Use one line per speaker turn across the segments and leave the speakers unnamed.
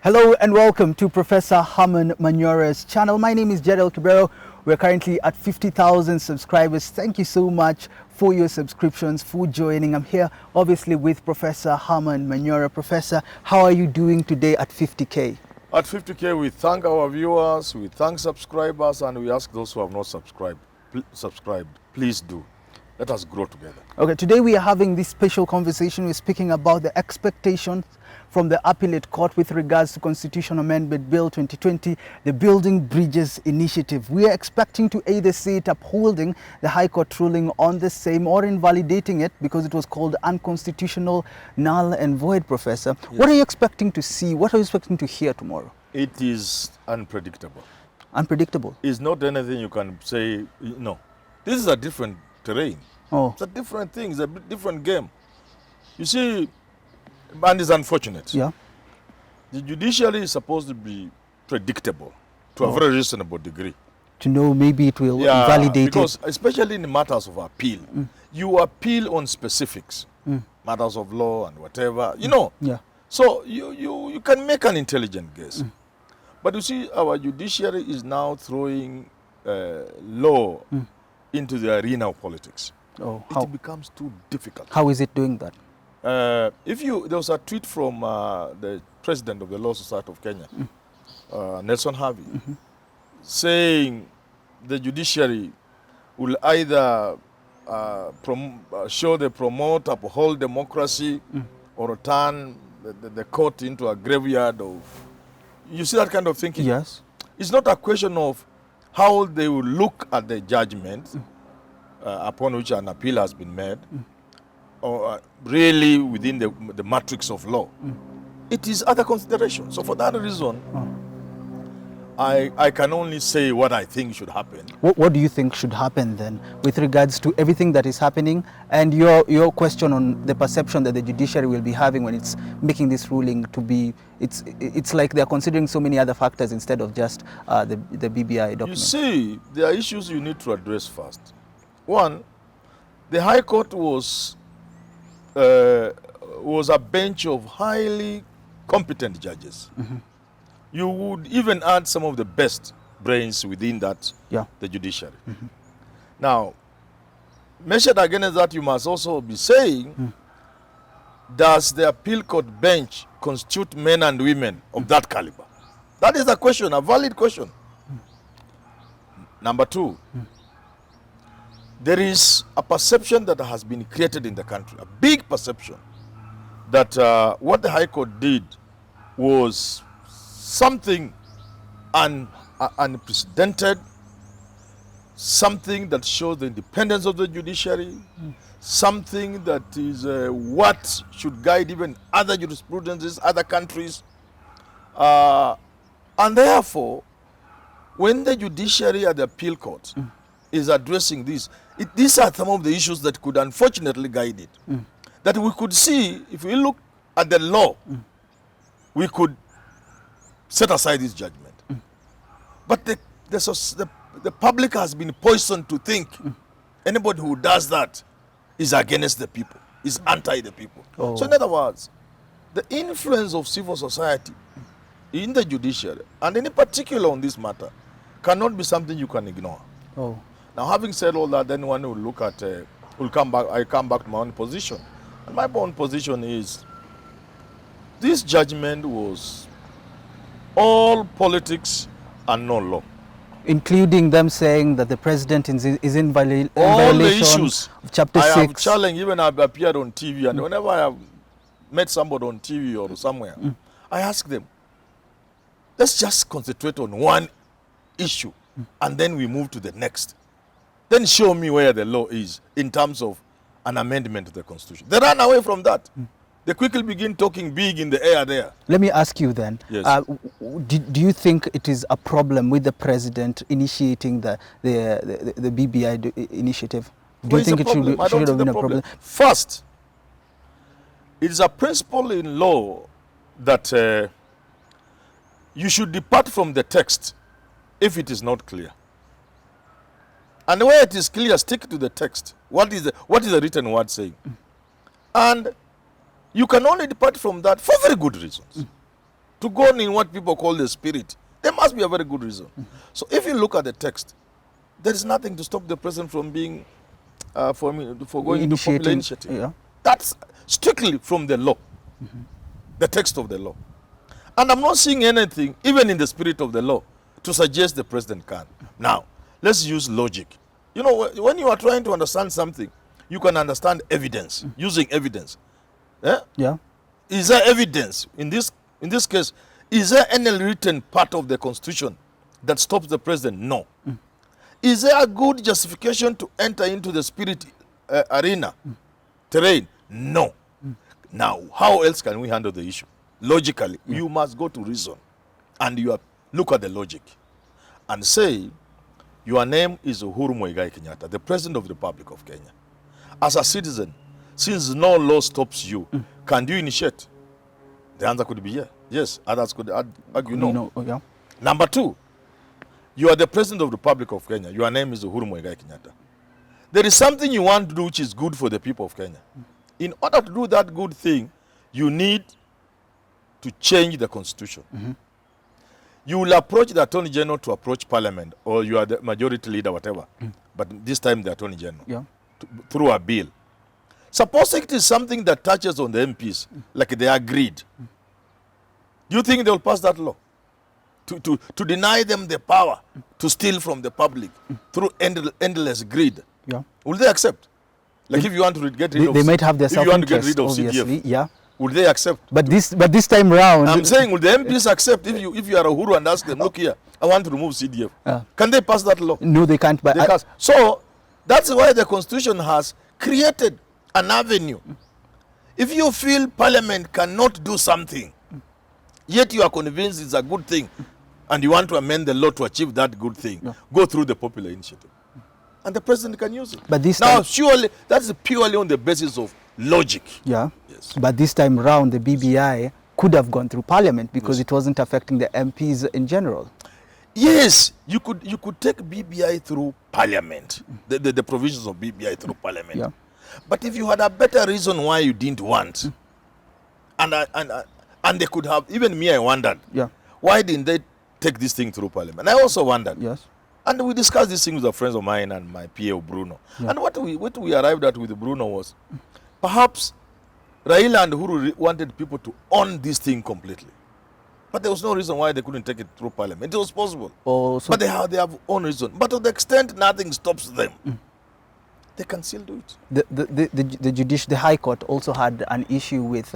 Hello and welcome to Professor Herman Manyora's channel. My name is Jedel Cabrero. We're currently at 50,000 subscribers. Thank you so much for your subscriptions, for joining. I'm here obviously with Professor Herman Manyora. Professor, how are you doing today at 50K?
At 50K, we thank our viewers, we thank subscribers, and we ask those who have not subscribed, please do. Let us grow together.
Okay, today we are having this special conversation. We're speaking about the expectations from the Appellate Court with regards to Constitutional Amendment Bill 2020, the Building Bridges Initiative. We are expecting to either see it upholding the High Court ruling on the same or invalidating it because it was called unconstitutional, null and void, Professor. Yes. What are you expecting to see? What are you expecting to hear tomorrow?
It is unpredictable.
Unpredictable?
It's not anything you can say, no. This is a different terrain.
Oh.
It's a different thing. It's a different game. You see, and it's unfortunate.
Yeah.
The judiciary is supposed to be predictable to a very reasonable degree.
To know maybe it will invalidate
because especially in matters of appeal, you appeal on specifics, matters of law and whatever, you know.
Yeah.
So you can make an intelligent guess. But you see, our judiciary is now throwing law into the arena of politics.
Oh, how?
It becomes too difficult.
How is it doing that?
There was a tweet from the president of the Law Society of Kenya, Nelson Harvey, saying the judiciary will either show they promote, uphold democracy, or turn the court into a graveyard of... You see that kind of thinking?
Yes.
It's not a question of how they will look at the judgment upon which an appeal has been made, or really within the matrix of law. It is other considerations. So for that reason, I can only say what I think should happen.
What do you think should happen then with regards to everything that is happening and your question on the perception that the judiciary will be having when it's making this ruling to be, it's like they're considering so many other factors instead of just the BBI document.
You see, there are issues you need to address first. One, the High Court was a bench of highly competent judges. You would even add some of the best brains within that, the judiciary. Now, measured against that, you must also be saying, does the appeal court bench constitute men and women of that caliber? That is a question, a valid question. Number two, there is a perception that has been created in the country, a big perception, that what the High Court did was something unprecedented, something that shows the independence of the judiciary, something that is what should guide even other jurisprudences, other countries. And therefore, when the judiciary at the appeal court is addressing this, these are some of the issues that could unfortunately guide it. That we could see, if we look at the law, we could set aside this judgment. But the public has been poisoned to think anybody who does that is against the people, is anti the people. Oh. So in other words, the influence of civil society in the judiciary, and in particular on this matter, cannot be something you can ignore.
Oh.
Now, having said all that, then one will look at, I come back to my own position. And my own position is, this judgment was all politics and no law.
Including them saying that the president is in violation
all the issues
of Chapter 6.
I have challenged, even I've appeared on TV, and whenever I have met somebody on TV or somewhere, I ask them, let's just concentrate on one issue, and then we move to the next. Then show me where the law is in terms of an amendment to the Constitution. They run away from that. They quickly begin talking big in the air there.
Let me ask you then,
yes.
Do you think it is a problem with the president initiating the BBI initiative? Do you think it should have been a problem?
First, it is a principle in law that you should depart from the text if it is not clear. And where it is clear, stick to the text. What is the written word saying? And you can only depart from that for very good reasons. to go in what people call the spirit, there must be a very good reason. So if you look at the text, there is nothing to stop the president from being, for going into popular initiative.
Yeah.
That's strictly from the law, the text of the law. And I'm not seeing anything, even in the spirit of the law, to suggest the president can. Now, let's use logic. You know, when you are trying to understand something, you can understand evidence, using evidence.
Yeah.
Is there evidence in this case? Is there any written part of the constitution that stops the president? No. Is there a good justification to enter into the spirit arena, terrain? No. Now, how else can we handle the issue? Logically, you must go to reason, and look at the logic, and say, your name is Uhuru Muigai Kenyatta, the President of the Republic of Kenya. As a citizen, since no law stops you, can you initiate? The answer could be yes. Yes, others could argue no.
Yeah.
Number two, you are the President of the Republic of Kenya. Your name is Uhuru Muigai Kenyatta. There is something you want to do which is good for the people of Kenya. In order to do that good thing, you need to change the constitution. You will approach the Attorney General to approach Parliament, or you are the majority leader, whatever. But this time the Attorney General, through a bill. Suppose it is something that touches on the MPs, like they agreed. Do you think they will pass that law? To deny them the power to steal from the public through endless greed.
Yeah.
Will they accept? Like if you want to get rid of...
They might have their self-interest,
CDF,
yeah.
Will they accept?
But this time round...
I'm saying, will the MPs accept if you are a Uhuru and ask them, look here, I want to remove CDF. Can they pass that law?
No, they can't. But
they can't. So, that's why the Constitution has created an avenue. If you feel Parliament cannot do something, yet you are convinced it's a good thing, and you want to amend the law to achieve that good thing, go through the popular initiative. And the president can use it.
But this
now,
time,
surely, that's purely on the basis of logic.
Yeah.
Yes.
But this time round, the BBI could have gone through Parliament because it wasn't affecting the MPs in general.
Yes, you could take BBI through Parliament, the provisions of BBI through Parliament.
Yeah.
But if you had a better reason why you didn't want, and they could have, even me, I wondered, why didn't they take this thing through Parliament? I also wondered.
Yes.
And we discussed this thing with a friend of mine and my PA Bruno. And what we arrived at with Bruno was, perhaps Raila and Uhuru wanted people to own this thing completely. But there was no reason why they couldn't take it through Parliament. It was possible. But they have own reason. But to the extent nothing stops them, they can still do it.
The High Court also had an issue with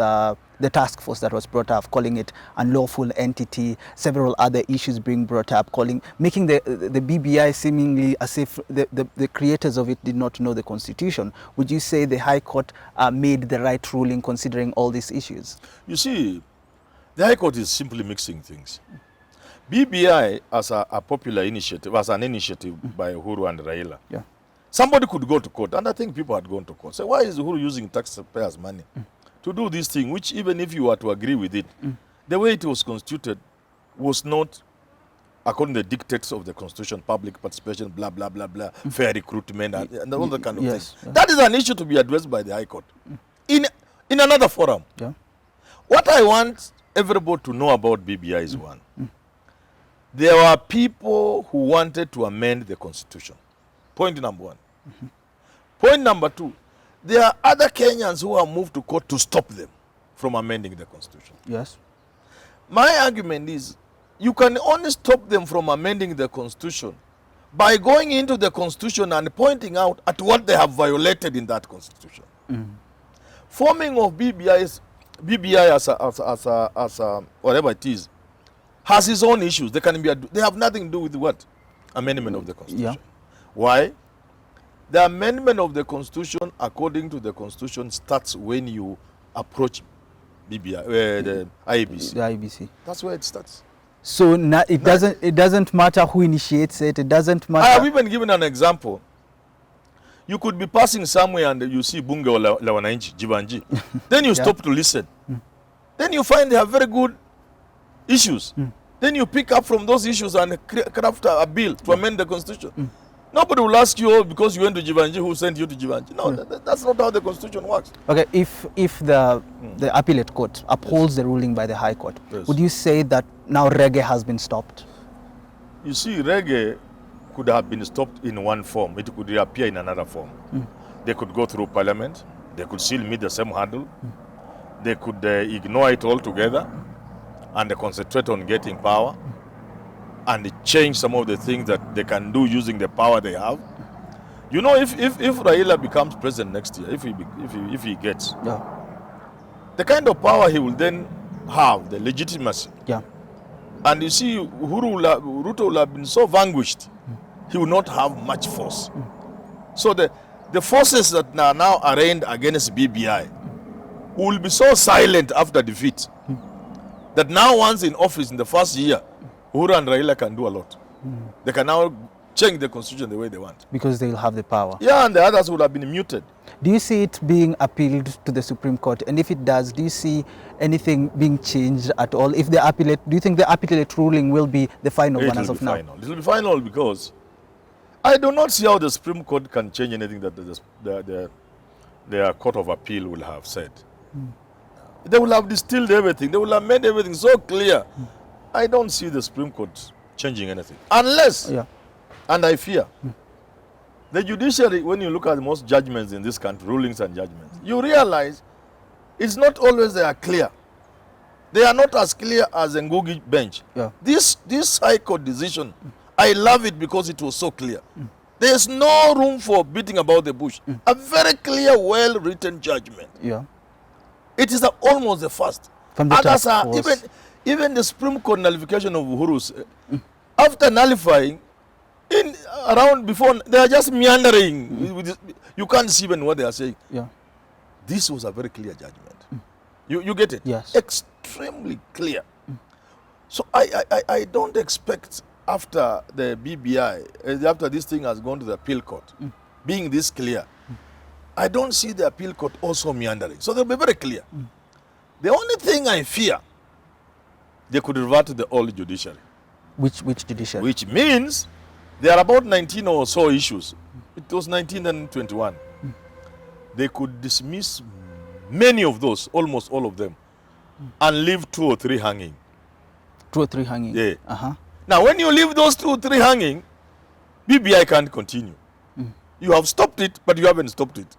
the task force that was brought up, calling it unlawful entity, several other issues being brought up, making the BBI seemingly as if the creators of it did not know the Constitution. Would you say the High Court made the right ruling considering all these issues?
You see, the High Court is simply mixing things. BBI as a popular initiative, as an initiative by Uhuru and Raila.
Yeah.
Somebody could go to court, and I think people had gone to court. So why is Uhuru using taxpayers' money to do this thing, which even if you were to agree with it, the way it was constituted was not according to the dictates of the Constitution, public participation, blah, blah, blah, blah, fair recruitment, and all that kind of things. Yeah. That is an issue to be addressed by the High Court in another forum.
Yeah.
What I want everybody to know about BBI is one. There were people who wanted to amend the Constitution. Point number one. Point number two, there are other Kenyans who have moved to court to stop them from amending the Constitution.
Yes.
My argument is, you can only stop them from amending the Constitution by going into the Constitution and pointing out at what they have violated in that Constitution. Forming of BBI as a whatever it is, has its own issues. They have nothing to do with what? Amendment of the Constitution. Yeah. Why? The amendment of the Constitution, according to the Constitution, starts when you approach BBI, the IEBC.
The IEBC.
That's where it starts.
So it doesn't matter who initiates it. It doesn't matter.
I have even given an example. You could be passing somewhere and you see Bunge la Wananchi, Jibanji. Then you stop to listen. Then you find they have very good issues. Then you pick up from those issues and craft a bill to amend the Constitution. Nobody will ask you, oh, because you went to Jivanji, who sent you to Jivanji? No, that's not how the constitution works.
Okay, if the appellate court upholds the ruling by the High Court, would you say that now reggae has been stopped?
You see, reggae could have been stopped in one form. It could reappear in another form. They could go through parliament. They could still meet the same hurdle. They could ignore it altogether and concentrate on getting power and change some of the things that they can do using the power they have. You know, if Raila becomes president next year, if he gets, the kind of power he will then have, the legitimacy. And you see, Ruto will have been so vanquished, he will not have much force. So the forces that are now arraigned against BBI will be so silent after defeat that now once in office in the first year, Uhuru and Raila can do a lot. They can now change the constitution the way they want.
Because they will have the power.
Yeah, and the others would have been muted.
Do you see it being appealed to the Supreme Court? And if it does, do you see anything being changed at all? If the appellate, do you think the appellate ruling will be the final one as of now?
It will be final because I do not see how the Supreme Court can change anything that the Court of Appeal will have said. They will have distilled everything. They will have made everything so clear. I don't see the Supreme Court changing anything. Unless, and I fear, the judiciary, when you look at most judgments in this country, rulings and judgments, you realize it's not always they are clear. They are not as clear as a Ngugi bench. This High Court decision, I love it because it was so clear. There's no room for beating about the bush. A very clear, well-written judgment. It is almost the first.
From the
others
task
are
force.
even the Supreme Court nullification of Uhuru's, after nullifying, around before, they are just meandering. You can't see even what they are saying. This was a very clear judgment. You get it?
Yes.
Extremely clear. So I don't expect after the BBI, after this thing has gone to the appeal court, being this clear, I don't see the appeal court also meandering. So they'll be very clear. The only thing I fear, they could revert to the old judiciary.
Which judiciary?
Which means there are about 19 or so issues. It was 19 and 21. They could dismiss many of those, almost all of them, and leave 2 or 3 hanging.
2 or 3 hanging?
Yeah. Now, when you leave those 2 or 3 hanging, BBI can't continue. You have stopped it, but you haven't stopped it.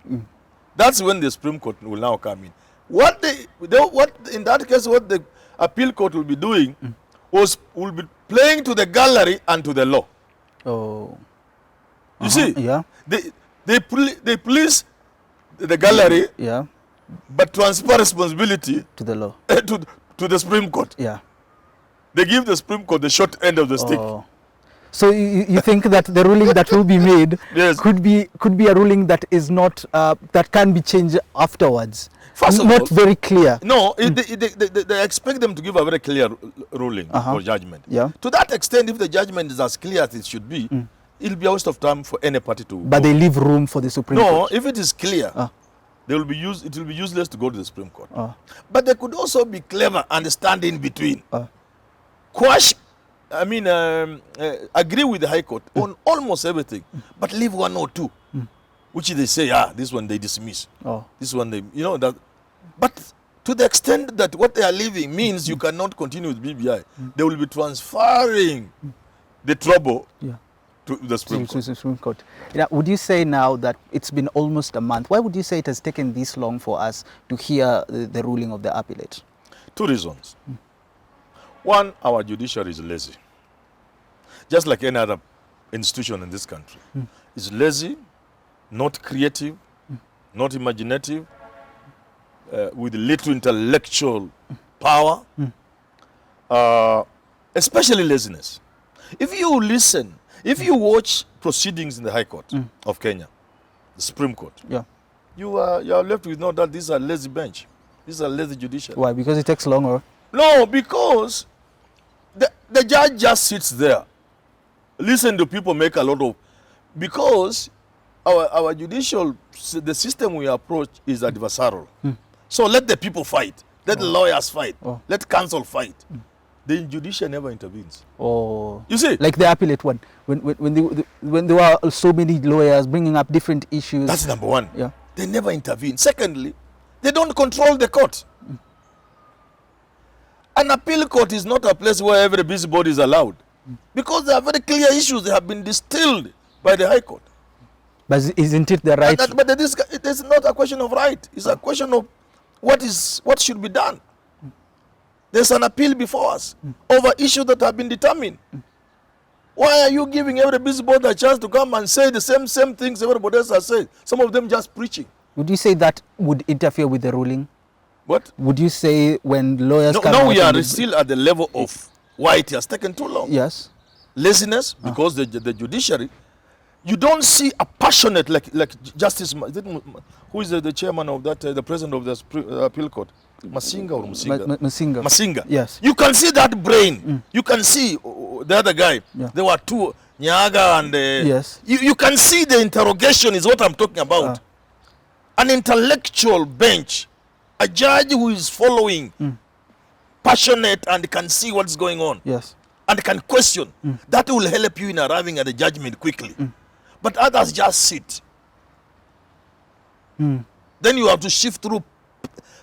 That's when the Supreme Court will now come in. What in that case, what the appeal court will be doing will be playing to the gallery and to the law. You see? They police the gallery, but transfer responsibility
to the law,
to the Supreme Court. They give the Supreme Court the short end of the stick.
So you think that the ruling that will be made could be a ruling that is not that can be changed afterwards?
First of
not
all,
very clear.
No, they expect them to give a very clear ruling or judgment. To that extent, if the judgment is as clear as it should be, it'll be a waste of time for any party to.
But they leave room for the Supreme Court.
No, if it is clear, it will be useless to go to the Supreme Court. But they could also be clever and stand in between. Agree with the High Court on almost everything, but leave 1 or 2, which they say, this one they dismiss. This one they, that. But to the extent that what they are leaving means you cannot continue with BBI, they will be transferring the trouble to the Supreme Court.
Would you say now that it's been almost a month, why would you say it has taken this long for us to hear the ruling of the appellate?
2 reasons. One, our judiciary is lazy. Just like any other institution in this country. It's lazy, not creative, not imaginative, with little intellectual power, especially laziness. If you listen, if you watch proceedings in the High Court of Kenya, the Supreme Court, you are left with no doubt these are lazy bench. These are lazy judiciary.
Why? Because it takes longer?
No, because the judge just sits there. Listen to people make a lot of... Because our judicial, the system we approach is adversarial. So let the people fight. Let the lawyers fight. Let counsel fight. the judiciary never intervenes.
Oh,
You see?
like the appellate one, when there were so many lawyers bringing up different issues.
That's number one.
Yeah.
They never intervene. Secondly, they don't control the court. An appeal court is not a place where every busybody is allowed, because there are very clear issues that have been distilled by the High Court.
But isn't it the right?
But it is not a question of right. It's a question of what should be done. There's an appeal before us over issues that have been determined. Why are you giving every busybody a chance to come and say the same things everybody else has said? Some of them just preaching.
Would you say that would interfere with the ruling?
What?
Would you say when lawyers
no,
come
now
out
we are still at the level of why it has taken too long.
Yes.
Laziness, because the judiciary, you don't see a passionate like Justice, who is the chairman of that, the president of the appeal court? Masinga or Musinga?
Masinga.
Masinga.
Yes.
You can see that brain. You can see the other guy.
Yeah.
There were two, Nyaga and...
yes.
You can see the interrogation is what I'm talking about. An intellectual bench, a judge who is following, passionate and can see what's going on.
Yes.
And can question. That will help you in arriving at the judgment quickly. But others just sit. Then you have to shift through.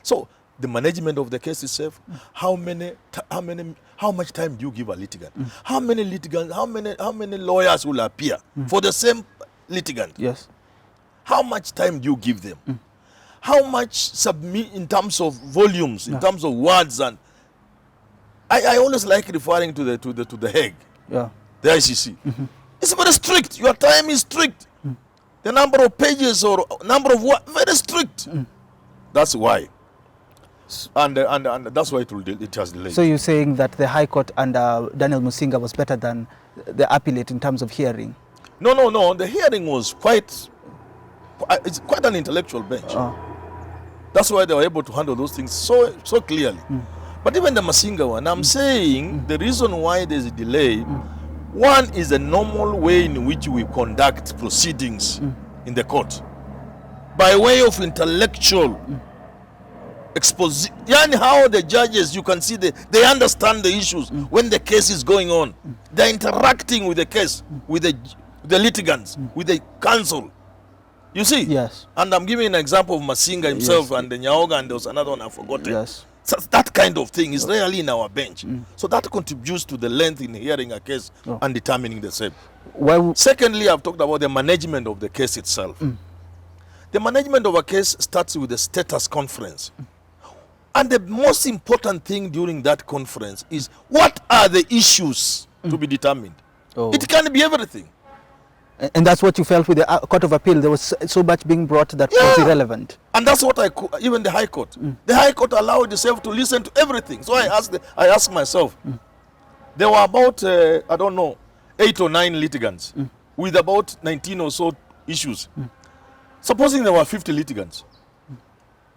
So the management of the case itself, how much time do you give a litigant? How many litigants, how many lawyers will appear for the same litigant?
Yes.
How much time do you give them? How much submit in terms of volumes, in terms of words? And I always like referring to the Hague, the ICC. It's very strict. Your time is strict. The number of pages or number of words, very strict. That's why. And that's why it has delayed.
So you're saying that the High Court under Daniel Musinga was better than the appellate in terms of hearing?
No. The hearing was it's quite an intellectual bench. That's why they were able to handle those things so clearly. But even the Masinga one, I'm saying the reason why there's a delay, one is the normal way in which we conduct proceedings in the court. By way of intellectual exposition, how the judges, you can see they understand the issues when the case is going on. They're interacting with the case, with the litigants, with the counsel. You see?
Yes.
And I'm giving an example of Masinga himself and the Nyaoga, and there was another one I've forgotten.
Yes.
So that kind of thing is rarely in our bench. So that contributes to the length in hearing a case and determining the same. Secondly, I've talked about the management of the case itself. The management of a case starts with the status conference. And the most important thing during that conference is what are the issues to be determined. It can be everything.
And that's what you felt with the Court of Appeal. There was so much being brought that was irrelevant.
And that's what even the High Court. The High Court allowed itself to listen to everything. So I asked myself, there were about, 8 or 9 litigants with about 19 or so issues. Supposing there were 50 litigants.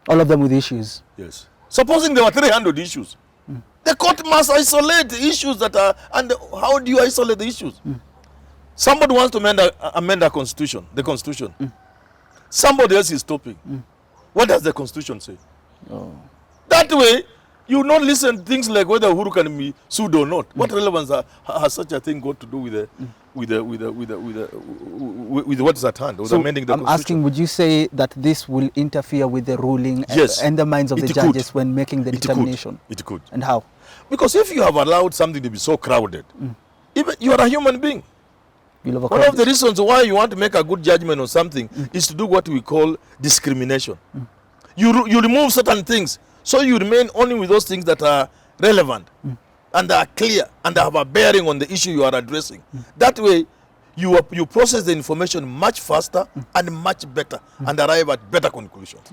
All of them with issues.
Yes. Supposing there were 300 issues. The court must isolate the issues that are, and how do you isolate the issues? Somebody wants to amend the constitution. Somebody else is stopping. What does the constitution say? That way, you not listen to things like whether Uhuru can be sued or not. What relevance has such a thing got to do with what is at hand, with amending the constitution?
I'm asking, would you say that this will interfere with the ruling and the minds of the judges when making the determination?
It could.
And how?
Because if you have allowed something to be so crowded, even you are a human being. One of the reasons why you want to make a good judgment on something is to do what we call discrimination. You remove certain things, so you remain only with those things that are relevant and are clear and have a bearing on the issue you are addressing. That way, you process the information much faster and much better and arrive at better conclusions.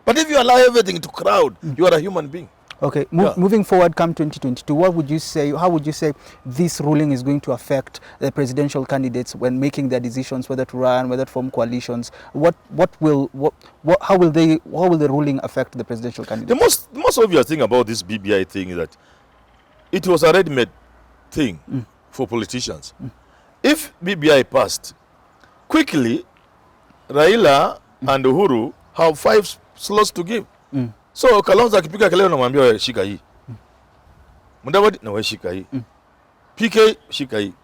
But if you allow everything to crowd, you are a human being.
Okay, moving forward, come 2022, what would you say, how would you say this ruling is going to affect the presidential candidates when making their decisions, whether to run, whether to form coalitions? How will the ruling affect the presidential candidates?
The most obvious thing about this BBI thing is that it was a ready-made thing for politicians. If BBI passed, quickly, Raila and Uhuru have 5 slots to give. So Kalonzo akipika kelele namwambia shika hii. Mudavadi, no, shika hii. PK, shika hii.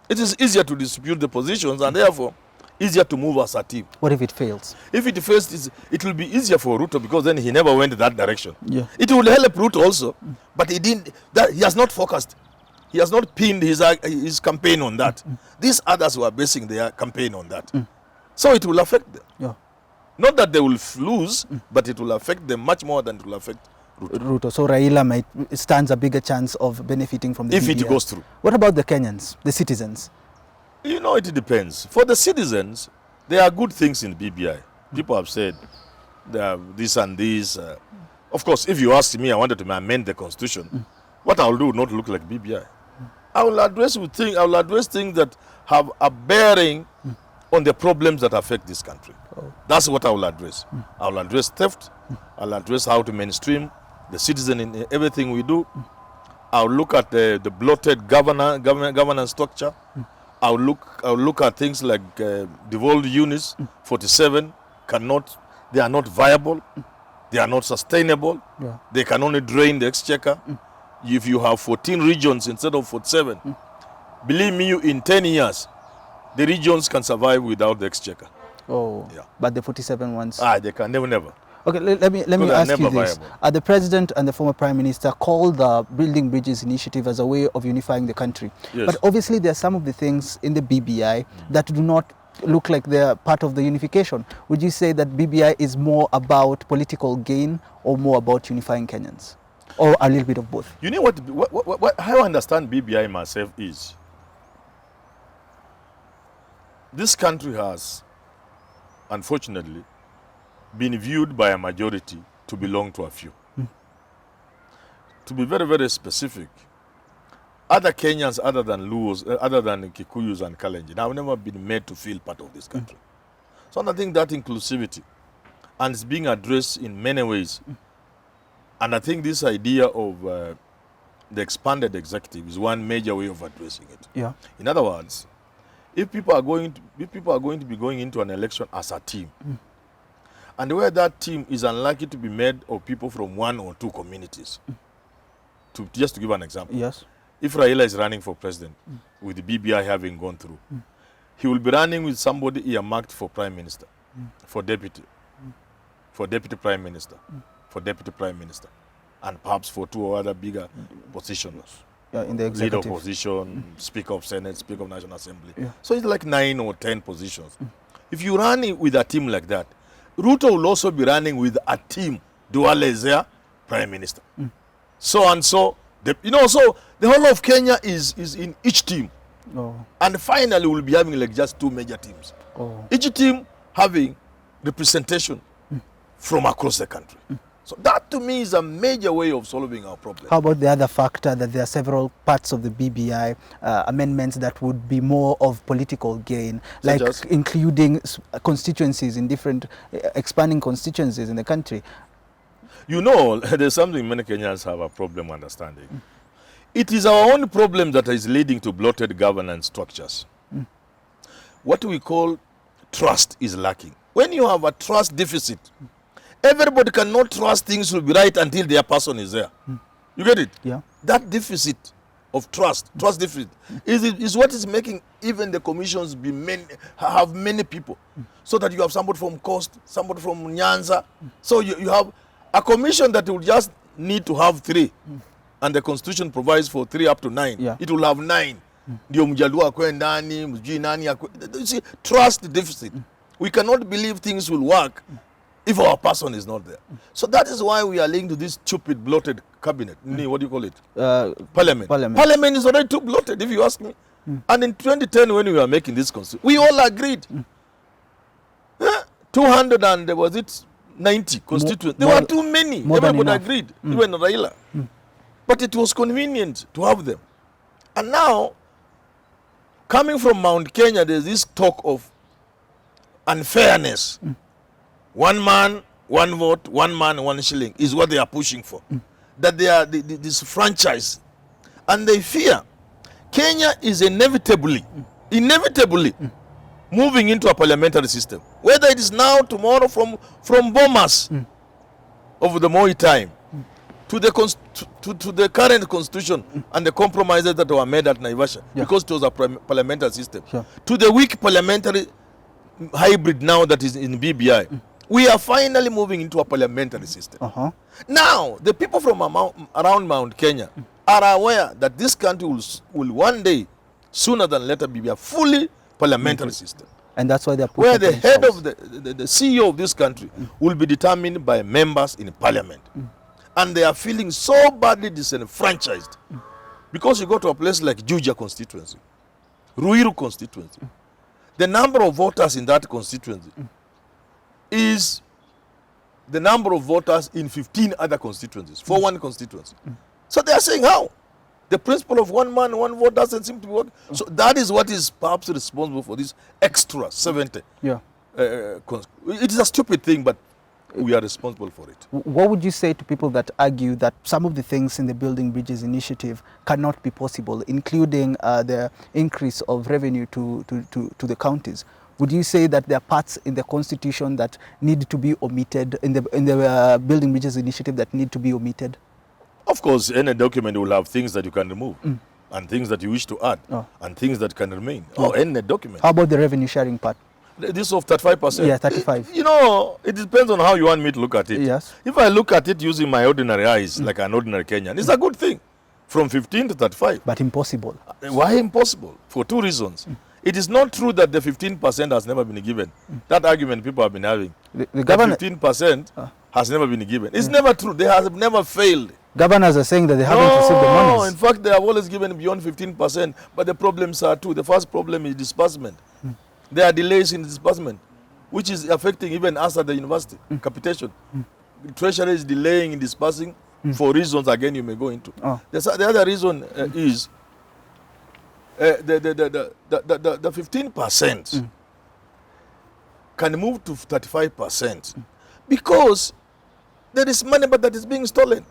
It is easier to distribute the positions and therefore easier to move as a team.
What if it fails?
If it fails, it will be easier for Ruto because then he never went that direction.
Yeah.
It will help Ruto also, but he didn't. He has not focused. He has not pinned his campaign on that. These others were basing their campaign on that. So it will affect them.
Yeah.
Not that they will lose, but it will affect them much more than it will affect Ruto.
So Raila stands a bigger chance of benefiting from the
if
BBI.
it goes through.
What about the Kenyans, the citizens?
You know, it depends. For the citizens, there are good things in BBI. People have said there are this and this. Of course, if you ask me, I wanted to amend the constitution. What I will do will not look like BBI. I will address things that have a bearing on the problems that affect this country. That's what I will address. I will address theft. I'll address how to mainstream the citizen in everything we do. I'll look at the bloated governance structure. I'll look at things like devolved units. 47 they are not viable. They are not sustainable.
Yeah.
They can only drain the exchequer. If you have 14 regions instead of 47, believe me, in 10 years, the regions can survive without the exchequer.
Oh, yeah. But the 47 ones?
They can never.
Okay, let me ask you this. The President and the former Prime Minister called the Building Bridges initiative as a way of unifying the country.
Yes.
But obviously there are some of the things in the BBI that do not look like they're part of the unification. Would you say that BBI is more about political gain or more about unifying Kenyans? Or a little bit of both?
You know how I understand BBI myself is, this country has, unfortunately, been viewed by a majority to belong to a few. To be very, very specific, other Kenyans other than Luos, other than Kikuyus and Kalenjin have never been made to feel part of this country. So I think that inclusivity, and it's being addressed in many ways. And I think this idea of the expanded executive is one major way of addressing it.
Yeah.
In other words, if people are going to be going into an election as a team, and where that team is unlikely to be made of people from one or two communities, just to give an example.
Yes.
If Raila is running for president, with the BBI having gone through, he will be running with somebody earmarked for prime minister, for deputy prime minister, for deputy prime minister, and perhaps for two or other bigger positions.
Yeah, in the executive.
Leader opposition, Speaker of Senate, Speaker of National Assembly.
Yeah.
So it's like 9 or 10 positions. If you run with a team like that, Ruto will also be running with a team. Duale is there, prime minister. So and so, so the whole of Kenya is in each team.
Oh.
And finally, we'll be having like just 2 major teams.
Oh.
Each team having representation from across the country. So that to me is a major way of solving our problem.
How about the other factor that there are several parts of the BBI amendments that would be more of political gain, like including constituencies in different, expanding constituencies in the country?
You know, there's something many Kenyans have a problem understanding. It is our own problem that is leading to bloated governance structures. What we call trust is lacking. When you have a trust deficit, everybody cannot trust things will be right until their person is there. You get it?
Yeah.
That deficit of trust deficit, is what is making even the commissions have many people. So that you have somebody from Coast, somebody from Nyanza. So you have a commission that will just need to have 3. And the constitution provides for 3 up to 9.
Yeah.
It will have 9. Ndio mjaluo akwe ndani, mjui nani akwe. You see, trust deficit. We cannot believe things will work if our person is not there. So that is why we are linked to this stupid bloated cabinet. What do you call it? Parliament. Parliament is already too bloated, if you ask me. And in 2010, when we were making this constitution, we all agreed. 200 and was it 90 constituents. There were too many. Everybody agreed, even Raila. But it was convenient to have them. And now, coming from Mount Kenya, there's this talk of unfairness. 1 man, 1 vote, 1 man, 1 shilling is what they are pushing for. That they are this franchise. And they fear Kenya is inevitably moving into a parliamentary system. Whether it is now, tomorrow, from Bomas of the Moi time to to the current constitution and the compromises that were made at Naivasha, because it was a parliamentary system, to the weak parliamentary hybrid now that is in BBI, we are finally moving into a parliamentary system. Now, the people from around Mount Kenya are aware that this country will one day, sooner than later, be a fully parliamentary system.
And that's why they're
where the head of the CEO of this country will be determined by members in parliament. And they are feeling so badly disenfranchised because you go to a place like Juja constituency, Ruiru constituency. The number of voters in that constituency is the number of voters in 15 other constituencies for one constituency. So they are saying how? The principle of one man, one vote doesn't seem to be working. So that is what is perhaps responsible for this extra 70. It is a stupid thing, but we are responsible for it.
What would you say to people that argue that some of the things in the Building Bridges initiative cannot be possible, including the increase of revenue to the counties? Would you say that there are parts in the constitution that need to be omitted, in the Building Bridges initiative that need to be omitted?
Of course, any document will have things that you can remove and things that you wish to add and things that can remain. Any document.
How about the revenue sharing part?
This of 35%?
Yeah, 35.
You know, it depends on how you want me to look at it.
Yes.
If I look at it using my ordinary eyes, like an ordinary Kenyan, it's a good thing. From 15 to 35.
But impossible.
Why impossible? For two reasons. It is not true that the 15% has never been given. That argument people have been having.
The governor,
15% has never been given. It's never true. They have never failed.
Governors are saying that they haven't received the
No,
monies.
in fact, they have always given beyond 15%. But the problems are two. The first problem is disbursement. There are delays in disbursement, which is affecting even us at the university, capitation. Treasury is delaying in disbursing for reasons, again, you may go into. The other reason is the 15% can move to 35% because there is money, but that is being stolen.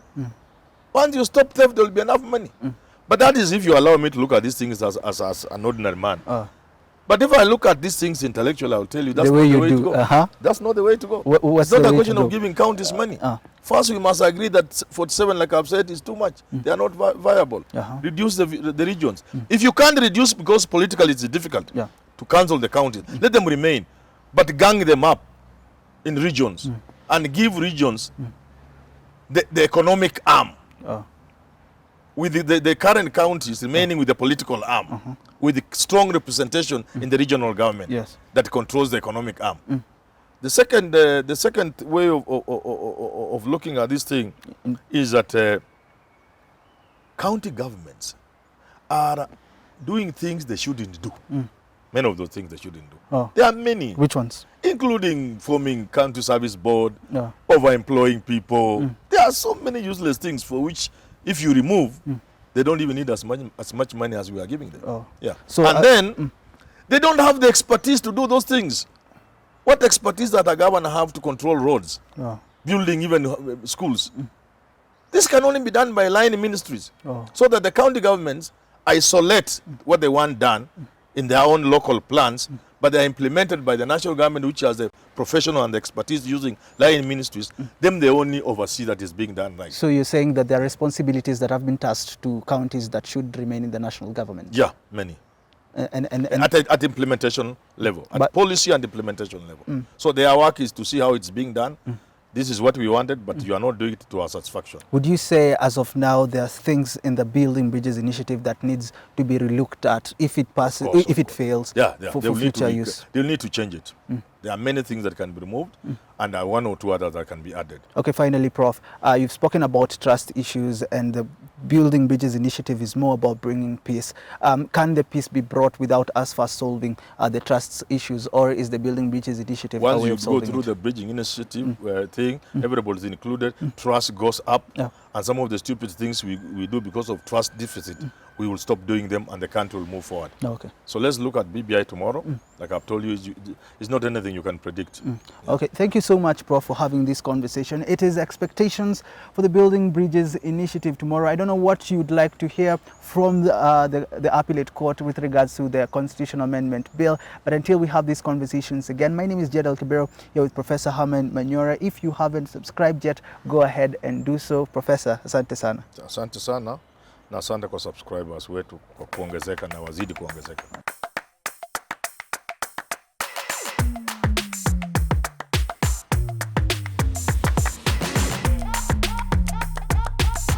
Once you stop theft, there will be enough money. But that is if you allow me to look at these things as an ordinary man. But if I look at these things intellectually, I will tell you that's not the way to go. That's not the way to go. It's not a question of giving counties money. First, we must agree that 47, like I've said, is too much. They are not viable. Reduce the regions. If you can't reduce because politically it's difficult to cancel the counties, let them remain. But gang them up in regions and give regions the economic arm. With the current counties remaining with the political arm, with the strong representation in the regional government that controls the economic arm. The second way of looking at this thing is that county governments are doing things they shouldn't do. Many of those things they shouldn't do. There are many.
Which ones?
Including forming county service board, overemploying people. There are so many useless things for which, if you remove, they don't even need as much money as we are giving them. So and then they don't have the expertise to do those things. What expertise does a governor have to control roads, building even schools? This can only be done by line ministries, so that the county governments isolate what they want done in their own local plans, but they are implemented by the national government, which has the professional and the expertise using line ministries. Them they only oversee that is being done right.
So you're saying that there are responsibilities that have been tasked to counties that should remain in the national government?
Yeah, many. At implementation level, at policy and implementation level. So their work is to see how it's being done. This is what we wanted, but you are not doing it to our satisfaction.
Would you say, as of now, there are things in the Building Bridges initiative that needs to be relooked at if it passes, if it fails, for future use?
They'll need to change it. There are many things that can be removed, and one or two others that can be added. Okay,
finally, Prof, you've spoken about trust issues, and the Building Bridges initiative is more about bringing peace. Can the peace be brought without us first solving the trust issues, or is the Building Bridges initiative
once you go through the bridging initiative thing, everybody's included, trust goes up, and some of the stupid things we do because of trust deficit, we will stop doing them and the country will move forward. So let's look at BBI tomorrow. Like I've told you, it's not anything you can predict.
Okay, thank you so much, Prof, for having this conversation. It is expectations for the Building Bridges initiative tomorrow. I don't know what you'd like to hear from the appellate court with regards to the constitutional amendment bill, but until we have these conversations again, my name is Jedal Kibero, here with Professor Herman Manyora. If you haven't subscribed yet, go ahead and do so. Professor Professor, asante sana.
Asante sana na asante kwa subscribers wetu kwa kuongezeka na wazidi kuongezeka.